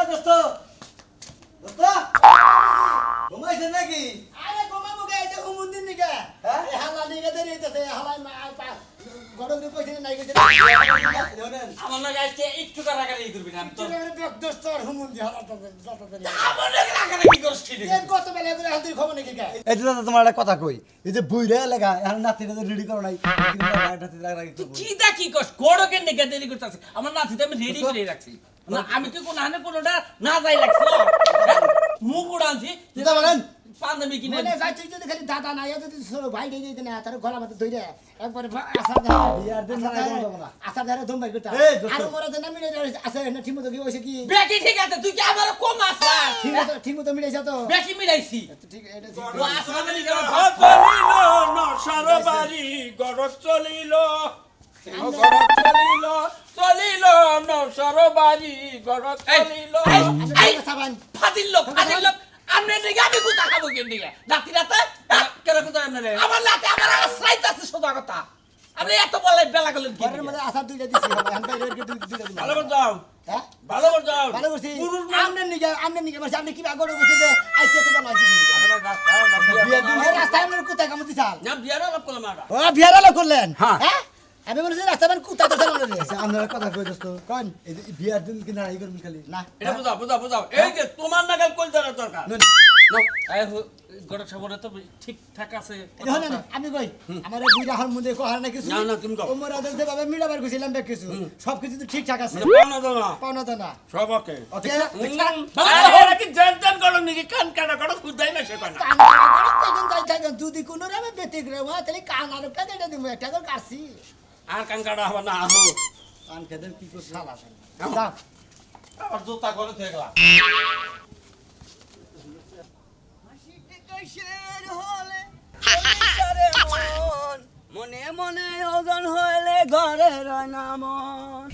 দোস্ত দোস্ত ঘুমাইছেন নাকি? আরে ঘুমাবো গে, এই যে ঘুমুন্দিন নিকে এই হালা নিকে দেরি হইতাছে হালাই গড়গড়ি কইছে নাই কইছে আমার লাগে আজকে একটু কারাকারি করবি না তোর দোস্ত ঘুমুন্দি হালাটা যতদিন আমার লাগে কারাকারি করছ কি এর কত বেলা করে হালদি খবর নাকি কে এই যে দাদা তোমার একটা কথা কই, এই যে বইরে লাগা এখন নাতিটা রেডি করো নাই, তুই কি দা কি করছ গড়কে নিকে দেরি করতেছিস আমার নাতি তো আমি রেডি করে রাখছি না আমি কি কোন হানে কোনটা না যাই লাগছিল মুখ উড়ানছি দিদা বলেন পাঞ্জাবি কিনে মানে যাচ্ছি যদি খালি দাদা না যদি ছোট ভাই দিয়ে দিতে না তার গলা মধ্যে ধইরে একবার আসার ধরে বিয়ার দিন না যাবো না। আসার ধরে দম বাইর করতে এই দোস্ত। আর মোরা যে না মিলে আছে না ঠিকমতো কি হইছে কি বেকি ঠিক আছে তুই কি আমার কম আসা ঠিকমতো মিলেছে তো বেকি মিলাইছি ঠিক এটা ও আসা মানে কি চলিল নশার বাড়ি গড়ক চলিল গড়ক চলিল চলিল নশার বাড়ি গড়ক চলিল এই সাবান ফাজিল লোক আমনে নিকে আমি কুতা খাবো কেন নিকে রাতে রাতে কেন কোথায় আপনারে আমার লাতে আমার আশ্রাইতাছে সোজা কথা আপনি এত বলে বেলা করলেন কি ঘরের মধ্যে আসার দুইটা দিছি আমি বাইরে দুইটা দিলাম ভালো করে যাও হ্যাঁ ভালো করে যাও ভালো করছি আমনের নিকে মানে আপনি কি বাগড় করতে যে আইতে তো না কিছু বিয়ার দিন এই রাস্তায় আমরা কোথায় কামতে চাল না বিয়ার আলাপ করলাম আমরা ও বিহারালো করলেন হ্যাঁ। হ্যাঁ আমি বলছি রাস্তায় মানে কোথায় তো চালানো রে আচ্ছা আপনারা কথা কই দোস্ত কোন এই যে বিয়ার দিন কি নাড়াই করবেন খালি না এটা বুঝাও বুঝাও বুঝাও এই যে তোমার নাগাল কল দেওয়ার দরকার গড় খবরে তো ঠিক ঠাক আছে দেখুন না আমি কই আমার দুই রাহার মধ্যে কোহার না কিছু না, না, তুমি কও। ওমর আদর যে বাবা মিলাবার কইছিলাম বেশ কিছু সব কিছু তো ঠিকঠাক আছে পাওনা দাও না পাওনা তো না সব ওকে ওকে এরা কি জানতাম করো নাকি কান কাটা করো খুদাই না সে কানা তখন যাই থাকেন যদি কোনো রামে ব্যতিক্রম হয় তাহলে কান আর একটা যেটা দিব একটা করে কাটছি আর কান কাটা হবে না আমো কান খেদেন কি করছে শালা যাও। যা আমার জুতা করে থেকে গেলাম মনে মনে ওজন হইলে ঘরে রয় না মন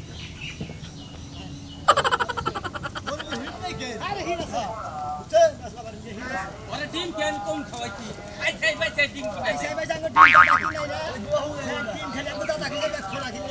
আরে হিরা স্যার আরে ডিম কেন কম খাওয়াইছি আই খাই বাই খাই ডিম খাওয়াইছি এই ভাই জানো ডিম ডাকি নাই রে ডিম খেলে বুঝা থাকি যে খোলা খেলে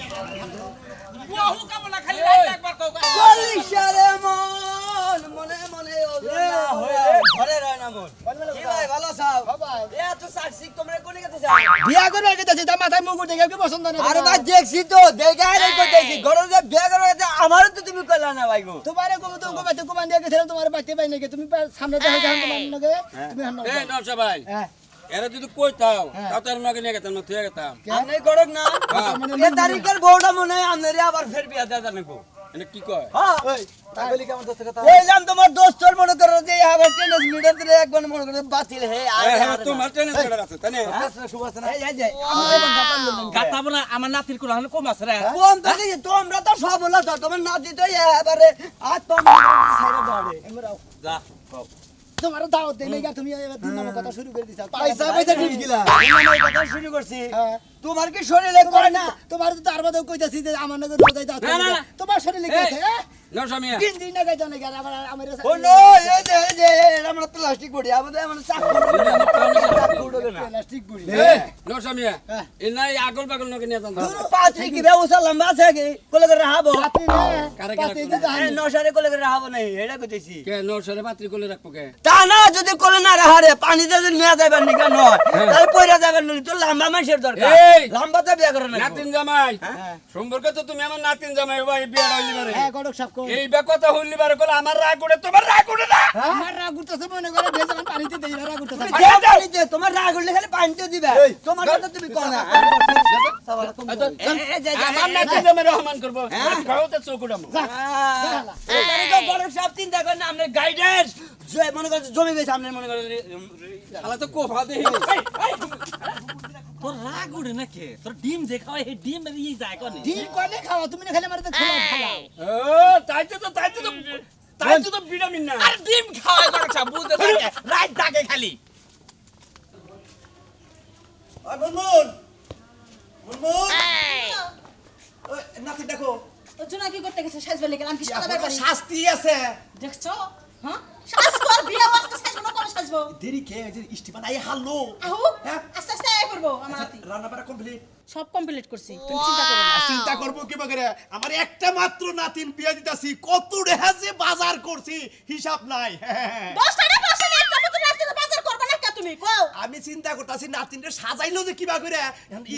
ও হু কামলা খালি রাত একবার কও চল্লিশারে মন মনে মনে ওজন না হইলে ঘরে রয় না মন কি ভাই ভালো সাহেব ভাই এত সাকসিক তোমরা কোনে গেতে যাও বিয়া করে গেছে তার মাথায় মুকুট দেখে কি পছন্দ না আরে ভাই দেখছি তো দেখাই রে কইতেছি ঘরে যে বিয়া করে গেছে আমারও তো তুমি কইলা না ভাই গো তোমারে কম তো কমাতে কমান দিয়ে গেছিলাম তোমার বাইতে পাই নাকি তুমি সামনে দেখো যখন তোমার নগে তুমি হান্ন এই নবসা ভাই হ্যাঁ এরা যদি কইতাও হ্যাঁ। তাও তার নাকি নিয়ে গেতাম না তুই গেতাম আমনে গড়ক না এ তারিখের বউটা মনে হয় আমনেরে আবার ফের বিয়া দেয়া জানবো এটা কি কয় হ্যাঁ ওই তাহলে কি আমার দোস্ত কথা কইলাম তোমার দোস্তর মনে করো যে আবার টেনিস মিটার ধরে একবার মনে করো বাতিল হে আর তোমার ট্রেনে চলে আছে তাই না শুভ আছে না এই এই যে গাতা বনা আমার নাতির কোন হানে কম আছে রে কোন তো দেখি তোমরা তো সব হলো তো তোমার নাতি তো এবারে আর তোমার সাইডে বাড়ে যা তোমার দাওয়াত দেই নাই তুমি এবার দিন নামে কথা শুরু করে দিছা পয়সা পয়সা ঠিক গিলা আমি কথা শুরু করছি হ্যাঁ তোমার কি শরীরে করে না তোমার তো তার মধ্যে কইতাছি যে আমার নগে রোজাই দাও না, না, না। তোমার শরীরে কি আছে নবসা মিয়া তিন দিন না গাইতো না গেল আবার আমার ও নো এই যে আমরা প্লাস্টিক বডি আমাদের মানে চাকু প্লাস্টিক বুড়ি নবসা মিয়া হ্যাঁ। এই নাই আগল পাগল নাকি নিয়ে যান পাঁচি কি ব্যবস্থা লম্বা আছে কি কোলে করে রাহাবো রাতে না কারে পাতে কারে যে দাও এই নশারে কোলে করে রাহাবো নাই এটা কইতেছি কে নবসারে পাত্রী কোলে রাখবো কে তা না যদি কোলে না রাহারে পানিতে যদি নিয়ে যাবেন নি কেন তাহলে পয়রা যাবেন নি তো লম্বা মানুষের দরকার এই! লম্বাতে বিয়া করে না নাতিন জামাই সম্পর্কে তো তুমি আমার নাতিন জামাই ভাই বিয়ে হইলি পারে হ্যাঁ গড়ক সব কো এই বে কথা হইলি পারে কল আমার রাগ উড়ে তোমার রাগ উড়ে না আমার রাগ উঠতেছে মনে করে ভেজ যখন পানিতে দেই রাগ উঠতেছে তুমি দেও পানিতে তোমার রাগ উঠলে খালি পানিতে দিবা তোমার কথা তুমি কও না আমার নাতিন জামাই রহমান করবো খাওয়াতে চৌকুড়াম চিন্তা করেন আপনার গাইডেন্স মনে করছে জমি গেছে আপনার মনে করেন শালা তো কোফা দেই তোর রাগ উড়ে না কে তোর ডিম দেখাও এই ডিম বেরিয়ে যায় কোনে ডিম কলে খাওয়া তুমি না খালি আমার তো খোলা খাও ও তাইতে তো ভিটামিন না আর ডিম খাওয়াই করছ বুঝতে থাকে রাত থাকে খালি ওই মুনমুন মুনমুন ওই নাতি দেখো ওজনা কি করতে গেছে সাজবে লেগে আমি কি সাদা ব্যাপারী শাস্তি আছে দেখছো হ্যাঁ সাজ কর বিয়া বাসতে সাজবো না কোন সাজবো দেরি কে যে ইস্টিফান আই হাল্লো আহু হ্যাঁ? আস্তে আস্তে আই করবো আমার নাতি। রান্না বাড়া কমপ্লিট সব কমপ্লিট করছি তুমি চিন্তা করো না। চিন্তা করবো কি বাগরে আমার একটা মাত্র নাতিন বিয়ে দিতাছি কত রেহা যে বাজার করছি হিসাব নাই 10 টাকা 10 টাকা একটা মতো রাখতে বাজার করবে না কে তুমি কও? আমি চিন্তা করতেছি নাতিনরে সাজাইলো যে কিবা করে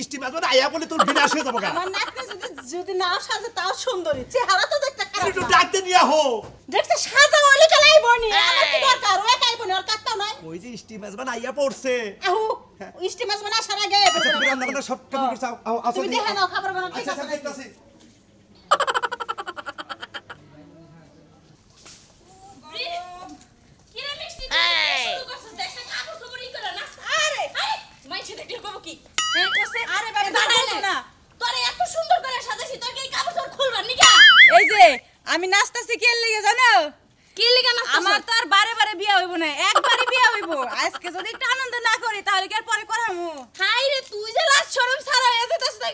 ইস্টিমাত মানে আয়া বলে তোর বিনাশ হয়ে যাবো গা আমার নাতনি যদি না সাজে তাও সুন্দরী, চেহারা তো দেখতে খারাপ একটু না। ডাকতে নিয়ে হো দেখতে সাজা হইলে কালাই বনি, আমার কি দরকার? ওই কাই বনি আর কাটতাও নাই। ওই যে ইস্টিমাত মানে আইয়া পড়ছে আহু ইস্টি মাছ বানা সারা গায়ে আচ্ছা তুমি রান্না বান্না সব কাম করছ আসো তুমি দেখে নাও খাবার বানাতে আচ্ছা আচ্ছা দেখতাছি কিরে মিষ্টি শুরু করছিস দেখছ কাপড় চোপড় ই করে না আরে মাইছে দেখলে কব কি হ্যাঁ কইছে আরে বাবা দাঁড়াইলে না তোরে এত সুন্দর করে সাজাইছি তোর কি কাপড় চোপড় খুলবার নিকা এই যে আমি নাচতেছি কে লেগে জানো কি লিগা না আমার তো আর বারে বারে বিয়া হইব না একবারই বিয়া হইব আজকে যদি একটু আনন্দ না করি তাহলে কি আর পরে করামু হাই রে তুই যে লাজ শরম ছাড়া হয়ে যেতেছ তাই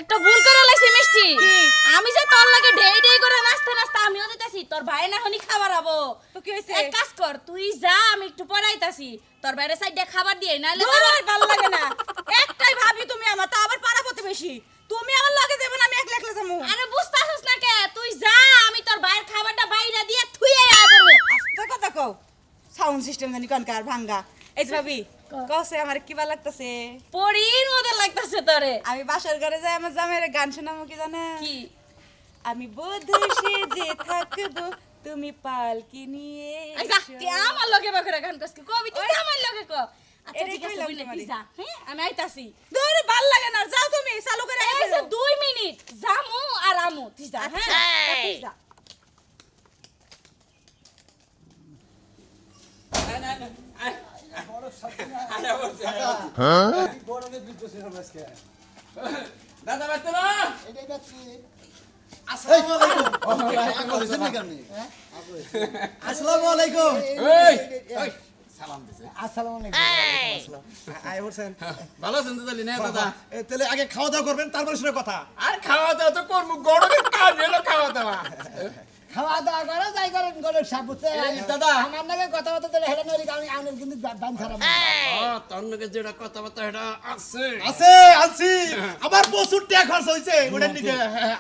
একটা ভুল করে লাইছি মিষ্টি আমি যে তোর লাগে ঢেই ঢেই করে নাচতে নাচতে আমিও দিতেছি তোর ভাই না হনি খাবার আবো তো কি হইছে এক কাজ কর তুই যা আমি একটু পড়াইতাছি তোর বাইরে সাইডে খাবার দিয়ে নাইলে ধর আর ভালো লাগে না একটাই ভাবি তুমি আমার তা আবার পাড়া প্রতিবেশী তুমি আমার লগে যাবে না আমি একলা একলা যাবো আরে বুঝতাছস না কে তুই যা আমি তোর ভাইয়ের খাবারটা বাইরে দিয়ে থুইয়ে আয়া করব আস্তে কথা কও সাউন্ড সিস্টেম জানি কোনকার ভাঙ্গা এই যে ভাবি কওছে আমার কি ভালো লাগতেছে পরির মতো লাগতাছে তোরে আমি বাসার ঘরে যাই আমার জামাইরে গান শোনামু কি জানা কি আমি বধূ সেজে থাকবো তুমি পালকি নিয়ে আচ্ছা এসো। তুই আমার লগে বকরে গান কস কি কবি তুই আমার লগে ক আচ্ছা এটাই ঠিক আছে কইলাম বইলে তোমারে। তুই যা হ্যাঁ আমি আইতাছি ধর ভাল লাগে না যাও তুমি চালু করে এই রেখে যে দাও। 2 মিনিট জামু আর আমু তুই যা হ্যাঁ তা তুই যা গরমে বিদ্যুৎ আজকে দাদা বাইতে না এটাই বাচ্চি আসসালামু আলাইকুম আসসালামু আলাইকুম এই এই সালাম দিছে আসসালামু আলাইকুম আয় বলছেন ভালো আছেন তো তাহলে না দাদা তাহলে আগে খাওয়া দাওয়া করবেন তারপর শুনে কথা আর খাওয়া দাওয়া তো করবো গরমের কাজ হলো খাওয়া দাওয়া খাওয়া দাওয়া করে যাই করেন গরুর সাপুতে দাদা আমার নাকি কথাবার্তা দিলে হেঁটে নড়ি আমি আউনের কিন্তু বান খারাপ তোর নাকি যেটা কথাবার্তা এটা আছে আছে আনছি আমার প্রচুর টাকা খরচ হয়েছে ওটার দিকে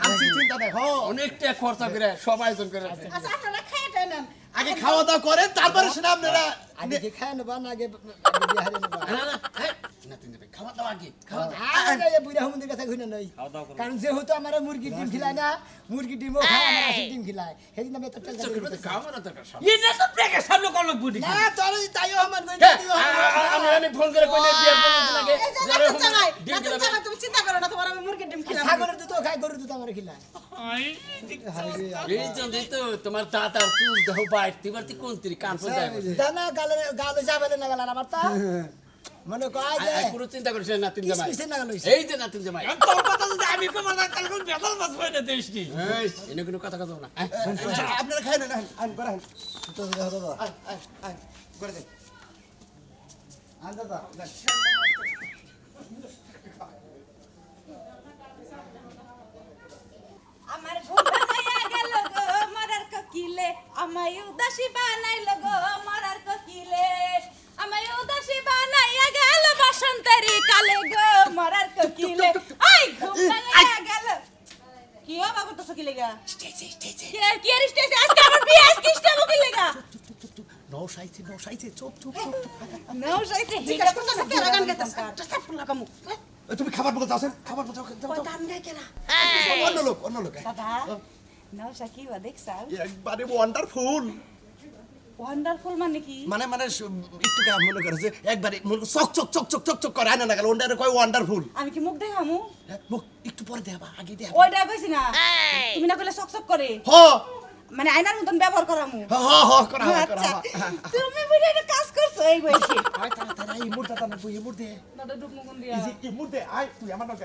আনছি চিন্তা নেই হো অনেকটা খরচা করে সব আয়োজন করে আচ্ছা আপনারা খাইতে নেন। আগে খাওয়া দাওয়া করেন তারপরে শুনে আপনারা আগে কি খায় নেবা না আগে বিহারে নেবা খাওয়া দাওয়া কি বুড়া হুমন্দির কাছে ঘুরে নই কারণ যেহেতু আমার মুরগির ডিম খিলায় না মুরগির ডিমও খায় আমার আসল ডিম খিলায় সেদিন আমি এত টাকা খাওয়া না দরকার এটা তো দেখে সামনে করলো বুদ্ধি না তোর তাইও আমার আমি ফোন করে কইলে বিয়ে করতে লাগে এই যে নাতুন জামাই, নাতুন জামাই, তুমি চিন্তা করো না তোমার আমি মুরগির ডিম খিলাম। ছাগলের দুধ খায় গরুর দুধ আমার খিলায় এই জন্যই তো তোমার দাদার চুল দেহ বাইট তিবারতি কোন তিরি কান পর্যন্ত দানা গালে গালে যাবে না গালে আমার তা মনে কয় যে পুরো চিন্তা করিস না তিন জামাই কিসে না গালে এই যে না তিন জামাই তোর কথা যদি আমি তোমার কাল কোন বেদল মাছ হয় না দেশটি এই এনে কোনো কথা কথা না আপনারা খায় না আন করেন তো দাদা আন করে দে আন দাদা আমার ঘুম ভাঙাইয়া গেল গো মরার কোকিলে আমায় উদাসী বানাইলো গো মরার কোকিলে আমায় উদাসী বানাইয়া গেল বসন্তেরি কালে গো মরার কোকিলে আই ঘুম ভাঙাইয়া গেল কি বাবা করতেছ কি লাগা কি আর স্টেজে আজকে আমার বিয়ে আজকে স্টেজে কি লাগা নৌ সাইছে চুপ চুপ নাও যাইতে জিজ্ঞাসা করতেছে কেরা গান গাইতেছে। চাপ লাগামু। তুমি খাবার বলতে আছেন খাবার বলতে কই গান গায় কেরা? অন্য লোক দাদা নাও সাকি ওয়া দেখছাও একবারে ওয়ান্ডারফুল ওয়ান্ডারফুল মানে কি মানে মানে একটু কাম মনে করে যে একবারে মনে চক চক চক চক চক চক করে আনা না গেল ওন্ডারে কয় ওয়ান্ডারফুল আমি কি মুখ দেখামু মুখ একটু পরে দেবা আগে দেবা ওইটা কইছি না তুমি না কইলে চকচক করে হ মানে আয়নার মতন ব্যবহার করামু হ করা আচ্ছা তুমি বুঝে এটা কাজ করছো এই বয়সে আয় তাড়াতাড়ি এই মুহূর্তে তার তুই এই মুহূর্তে দাদা ডুব মুগুন দিয়া এই যে এই মুহূর্তে আয় তুই আমার নাকি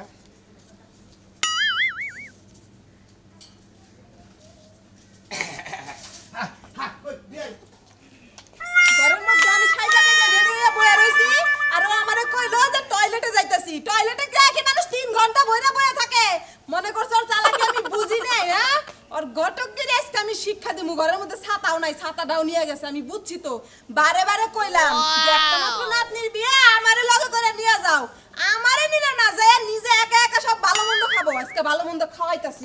ঘরের মধ্যে আমি সাইজা গেছে রেডি হয়ে বইয়া রইছি আর ও আমারে কইলো যে টয়লেটে যাইতাছি টয়লেটে গিয়ে কি মানুষ 3 ঘন্টা বইরা বইয়া থাকে মনে করছ ওর চালাকি আমি বুঝি নাই হ্যাঁ ওর ঘটক গিরে আজকে আমি শিক্ষা দিমু ঘরের মধ্যে ছাতাও নাই ছাতাটাও নিয়ে গেছে আমি বুঝছি তো বারে বারে কইলাম যে একটা মাত্র নাতনির বিয়ে আমারে লগে করে নিয়ে যাও আমারে নিলে না যায় নিজে একা একা সব ভালো মন্দ খাবো আজকে ভালো মন্দ খাওয়াইতাছি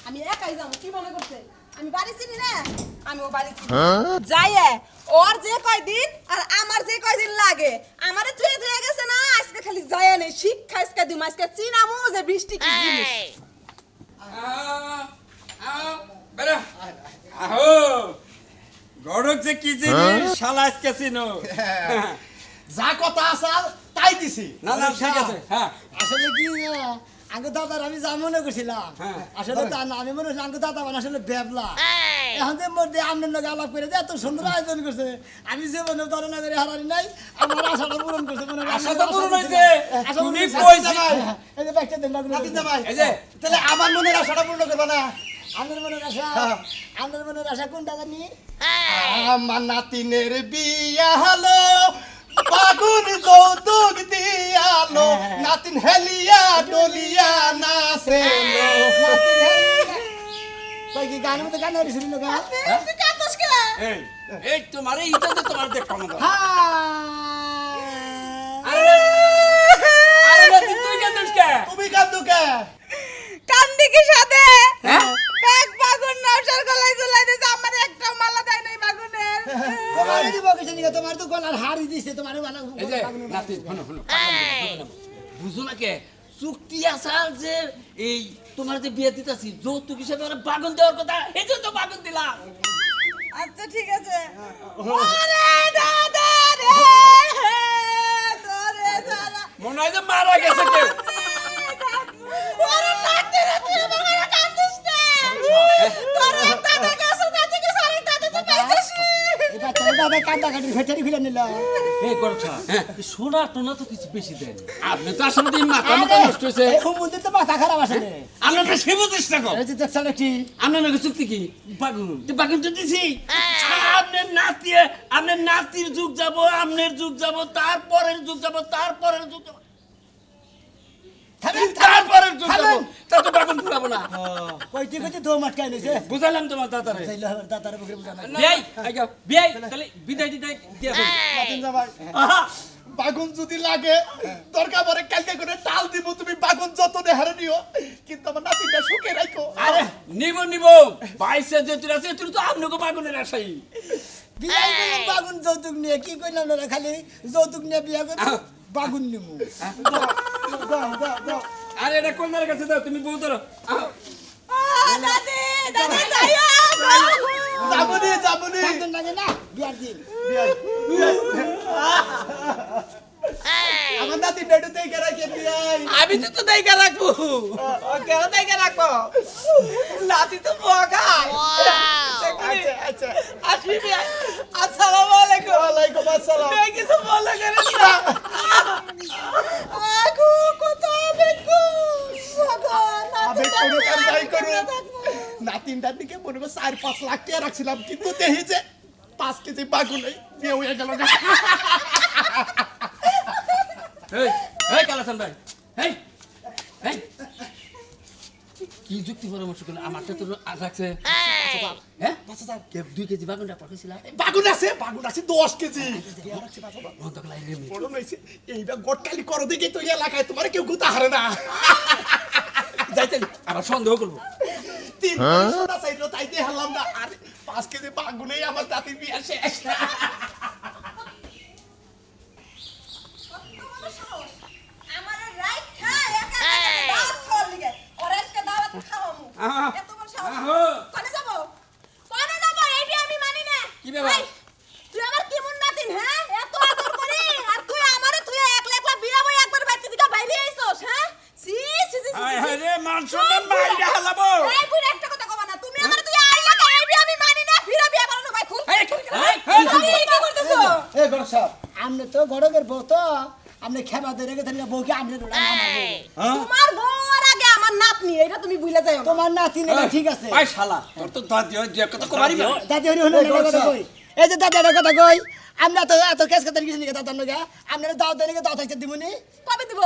আমি একাই যাবো কি মনে করছে আমি বাড়ি চিনি না আমি ও বাড়ি চিনি যাইয়ে ওর যে কয়দিন আর আমার যে কয়দিন লাগে আমারে থুয়ে থুয়ে গেছে না আজকে খালি যায় নেই শিক্ষা আজকে দিম আজকে চিনামু যে বৃষ্টি কি জিনিস বেরা আহো গড়ক যে কি জিনিস শালা আজকে চিনো যা কথা আসাল তাই দিছি না না ঠিক আছে হ্যাঁ আসলে কি আঙ্গু দাদার আমি যা মনে করছিলাম আসলে তা না আমি মনে করছি আঙ্গু দাদা মানে আসলে বেবলা এখন যে মধ্যে আপনার লোক আলাপ করে যে এত সুন্দর আয়োজন করছে আমি যে মনে ধারণা করে হারানি নাই আমার আশাটা পূরণ করছে মনে হয় আশা তো পূরণ হয়েছে আশা পূরণ তুমি হয়েছে। কইছি এই যে ব্যাগটা দেন লাগলো নাতিন জামাই এই যে তাহলে আমার মনের আশাটা পূর্ণ করবা না আপনার মনের আশা আপনার মনের আশা কোনটা জানি আমার নাতিনের বিয়া হলো বাগুন যৌতুক দিয়ালো নাতিন হেলিয়া ডলিয়া নাচে কই কি গানের মধ্যে গান হইছিল না তুই কাঁদছিস কে এই এই তোমারে ইটা তো তোমার দেখ কেমন আরে নাতি তুই কেন কে তুমি কান্দু কে কান্দি কি সাথে হ্যাঁ ব্যাগ বাগুন নওশার গলায় ঝুলাই দিয়েছে আমার একটা মালা দেয় নাই বাগুনের তোমার দিব কিছু নিয়ে তোমার তো গলার হাড়ি দিছে তোমার ভালো এই যে নাতি শোনো শোনো বুঝো না কে চুক্তি আসার যে এই তোমার যে বিয়ে দিতেছি যৌতুক হিসেবে ওরা বাগুন দেওয়ার কথা এই জন্য তো বাগুন দিলাম আচ্ছা ঠিক আছে ওরে দাদা রে তোরে দাদা মনে হয় যে মারা গেছে কেউ ওরে নাতি রে তুই আমার কান্দিস না তোরে দাদা কাছে দাদি কে সারি দাদি তো পাইছিস এটা তোর দাদা কান্দা কাটি ফেটারি খুলে নিল এই করছা সোনা টোনা তো কিছু বেশি দেন আপনি তো আসলে দিন মাথা মতো নষ্ট হয়েছে এই হুমুন্দির তো মাথা খারাপ আসলে আমরা তো সে চেষ্টা কর এই যে দেখছালে কি আপনার নাকি চুক্তি কি বাগুন তো বাগুন তো দিছি আপনার নাতি আপনার নাতির যুগ যাব আপনার যুগ যাব তারপরের যুগ যাব তারপরের যুগ যাব তারপরের যুগ যাব তা তো বাগুন ফুরাবো না কইতে কইতে দো মাটকাই নিছে বুঝালাম তোমার দাদারে যাইলো দাদার বুকে বুঝানা বিয়াই আইগা বিয়াই তাহলে বিদায় দিদাই দিয়া দেন নাতিন জামাই বাগুন যদি লাগে দরকার পরে কালকে করে টাল দিব তুমি বাগুন যতনে হারে নিও কিন্তু আমার নাতিনটা সুখে রাখো আরে নিব নিব 22 যে তুই আছে তুই তো আপনাকে বাগুনের আশাই বিয়াই করলাম বাগুন যৌতুক নিয়ে কি কইলাম না খালি যৌতুক নিয়ে বিয়া করে বাগুন নিমু আরে এটা কোনার কাছে দাও তুমি বউ ধরো দাদি দাদি যাইও যাবনি যাবনি কান্দন লাগে না বিয়ার দিন আমার নাতিনটা একটু দেখে রাখে বিয়াই আমি তো দেখা রাখবো কেন দেখা রাখবো নাতি তো মগা আচ্ছা আচ্ছা আসবি আসসালামু আলাইকুম ওয়ালাইকুম আসসালাম मैं কিছু বলে করিস না আগু কোথায় বেকু আবেগ করে কাম যাই করো নাতিনটার দিকে মনে করো 4-5 লাখ টাকা রাখছিলাম কিন্তু দেখি যে 5 কেজি বাগুন বিয়ে হয়ে গেল এই এই কালাসান ভাই এই এই কি যুক্তি পরামর্শ করলে আমারটা তো রাখছে হ্যাঁ 5000 কে 2 কেজি বাগুনটা পাঠাইছিলাম বাগুন আছে 10 কেজি বন্ধ কলাই রে বড় নইছে এইবার গোটকালি করো দেখি তো এলাকায় তোমার কেউ গুতা হারে না যাইতে আবার সন্দেহ করবো 3 পয়সা চাইলো তাই দিয়ে হারলাম না আর 5 কেজি বাগুনেই আমার দাতির বিয়ে শেষ আমার রাইট খায় একা একা দাওয়াত খাওয়ার লিগে ওরে আজকে দাওয়াত খাওয়ামু এত বড় সাহস কোনে যাব এইটি আমি মানি না কি ব্যাপার? এই, তুই আমার কি মুন নাতিন হ্যাঁ এত আদর করি আর তুই আমারে তুই একলা একলা বিয়া বই একবার বাইতে দিকা বাইরে আইছস হ্যাঁ সি সি সি আয় হায় রে মানসুনের মাইরা হালাবো এই বুড়ি একটা কথা কবা না তুমি আমারে তুই আইলা কা এইটি আমি মানি না ফিরা বিয়া বানানো ভাই খুব এই এই কি করতেছো এই বড় সাহেব আমনে তো গড়গের বউ তো আমনে খেবা ধরে রেখে থাকলে বউকে আমনে রোড়া মারবো তোমার বউর আগে আমার নাতনি এটা তুমি ভুলে যাও না তোমার নাতি নেই ঠিক আছে আয় শালা তোর তো দাদি হয় যে কথা কমারি না দাদি হরি হলো কথা কই এই যে দাদার কথা কই আমরা তো এত কেস কথা কিছু নিকে দাদার নগা আমরা দাও দেনে দাও থাকতে দিমুনি কবে দিব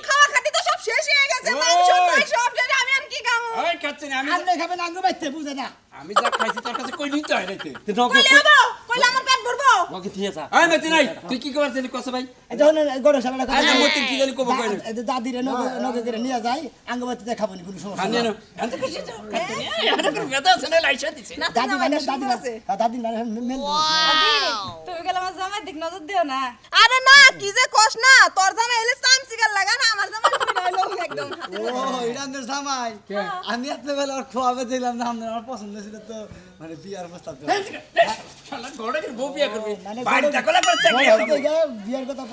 খাওয়া খাতি তো সব শেষ হয়ে গেছে মাংস নাই সব জানি আমি আর কি খাবো ওই খাচ্ছি না আমি আমনে খাবেন আঙ্গু বাইতে বুঝে না আমি যা খাইছি তোর কাছে কই নিতে হয় নাকি তুই নগদ কইলে হবো কইলে আমার পেট ভরবো নগদ দিয়ে যা আই মেতে নাই তুই কি কবার জানি কস ভাই যখন গরু সামনে আই না মতিন কি জানি কব কই না দাদিরে নগে করে নিয়ে যায় আঙ্গবাতিতে খাবো নি কোনো সমস্যা আনে নেই। না এত খুশি তো এটা করে কথা আছে না লাইসা দিছে নাতি দাদি জামাইটা মানে সুন্দর আছে। দাদি মানে মেল তুমি গেলে আমার জামাই দিক নজর দিও না আরে না কি যে কস না তোর জামাই এলে সামসিকার লাগা না আমার জামাই তুমি ডায়লগ একদম হাতে ও ইরানের জামাই আমি এত বেলা ওর খোয়াবে দিলাম না আমার পছন্দ ছিল তো মানে বিয়ার প্রস্তাব ছিল। শালা গড়ে বউ বিয়া করবি মানে বাড়িতে কলা করছে বিয়ের কথা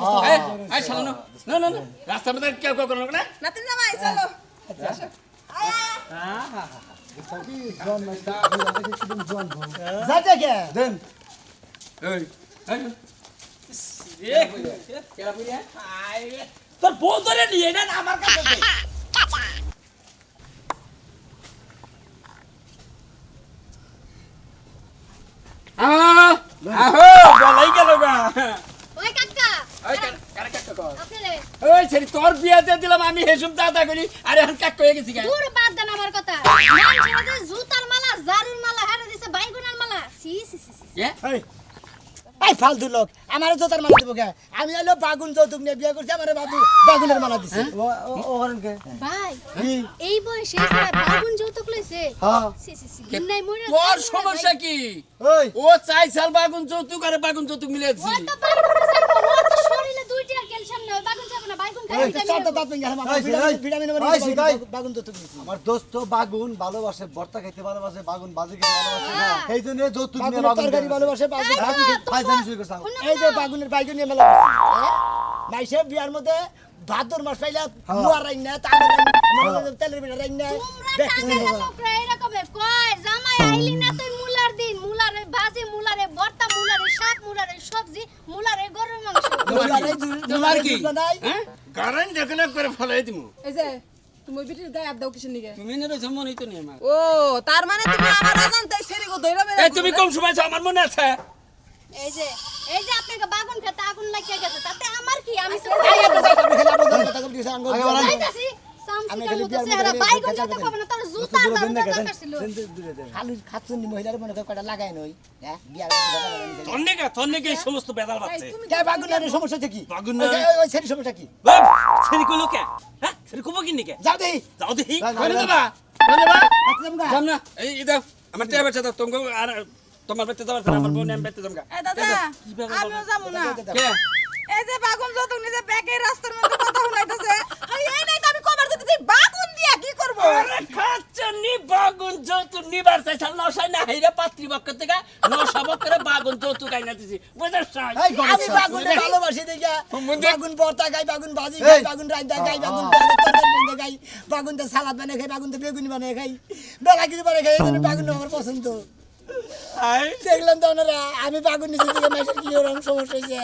আই শালা না না না রাস্তার মধ্যে কেউ কেউ করো না নাতি জামাই চলো আয় যাতে কে দেন এই এই কেলা বুইয়া আই তোর বউ ধরে নিয়ে না আমার কাছে দে। আহো বলাই গেল গা ওই কাকা ওই কারে কাক কর আপনি ওই ছেড়ি তোর বিয়া দিয়ে দিলাম আমি হেসুম দাদা করি আরে এখন কাক কয়ে গেছি গা দূর বাদ দেন আমার কথা মানুষেরা যে জুতার মালা জারুর মালা হারে দিছে বাইগুনার মালা সি সি সি সি এই ফালতু লোক আমার জোতার মালা দিব কে আমি এলো বাগুন যৌতুক নিয়ে বিয়ে করছি আমার বাবু বাগুনের মালা দিছে ও করেন কে ভাই এই বয়সে এসে বাইগুন যৌতুক লইছে হ্যাঁ সি সি সি গিন্নাই মইরা তোর সমস্যা কি ওই ও চাই সাল বাগুন যৌতুক আর বাগুন যৌতুক মিলেছি ও তো বাইগুন ছাড়বো ও তো শরীরে দুইটা ক্যালসিয়াম নয় বাইগুন ছাড়বো না বাইগুন খাই এই চারটা দাঁত ভেঙে গেল ভিটামিন বাগুন যৌতুক দিছি আমার দোস্ত বাগুন ভালোবাসে ভর্তা খেতে ভালোবাসে বাগুন বাজি খেতে ভালোবাসে এই জন্য যৌতুক নিয়ে বাগুনের বাগুন তরকারি ভালোবাসে বাগুন খাই জানি শুরু করছাম এই যে বাগুনের বাইগুন নিয়ে মেলা মাইসে বিয়ার মধ্যে ভাদর মাস পাইলা মুয়ার রাইন না তালের তেলের বিনা রাইন না তোমরা টাকা এরকম কয় জামাই আইলি না তুই মুলার দিন মুলারে ভাজি মুলারে ভর্তা মুলারে শাক মুলারে সবজি মুলারে গরুর মাংস তোমার কি হ্যাঁ গারান দেখলে করে ফলাই দিমু এই যে তুমি বিটির গায়ে হাত দাও কিসের নিগে তুমি না রইছ মনেই তো নেই আমার ও তার মানে তুমি আমার অজান্তাই ছেড়ে গো দইরা মেরে এই তুমি কম সময় আমার মনে আছে এই যে আপনাকে বাগুন খেতে আগুন লাগিয়ে গেছে তাতে আমার কি আমি তো যাইতাছি সামসিকার মতো চেহারা বাইগুন যৌতুক হবে না তোর জুতা দাম দরকার ছিল খালি খাচ্ছুন মহিলার মনে কয়টা লাগাই নই হ্যাঁ বিয়ার তন্নেকে এই সমস্ত বেদাল বাচ্চা কে বাগুনের সমস্যা কি বাগুন ওই ছেড়ি সমস্যা কি সেরি কইলো কে হ্যাঁ সেরি কব কি নিকে যাও দেই যাও দেখি বলে দেবা বলে দেবা আচ্ছা যাম না এই দাও আমার টেয়া বাচ্চা দাও তোমাকে আর তোমার বেতে যাবার আমার বোন আমি বেতে যামগা এ দাদা আমিও যাবো না কে এই যে বাগুন যৌতুক নিজে ব্যাগে রাস্তার মধ্যে কথা শুনাইতেছে আরে এই নাই তো আমি কভার দিতেছি বাগুন দিয়া কি করব আরে খাচ্ছনি বাগুন যৌতুক নিবার চাইছাল নসাই না হাইরে পাত্রীপক্ষ থেকে নসাবক করে বাগুন যৌতুক আইনা দিছি বুঝছ এই আমি বাগুনে ভালোবাসি দেখা বাগুন ভর্তা খাই বাগুন ভাজি খাই বাগুন রাইতা খাই বাগুন তরকারি খাই বাগুন তে সালাদ বানাই খাই বাগুন তে বেগুনি বানাই খাই বেলা কিছু বানাই খাই এই বাগুন আমার পছন্দ দেখলাম তো ওনারা আমি বাগুন নিচে থেকে মাইসের কি ওরকম সমস্যা হয়েছে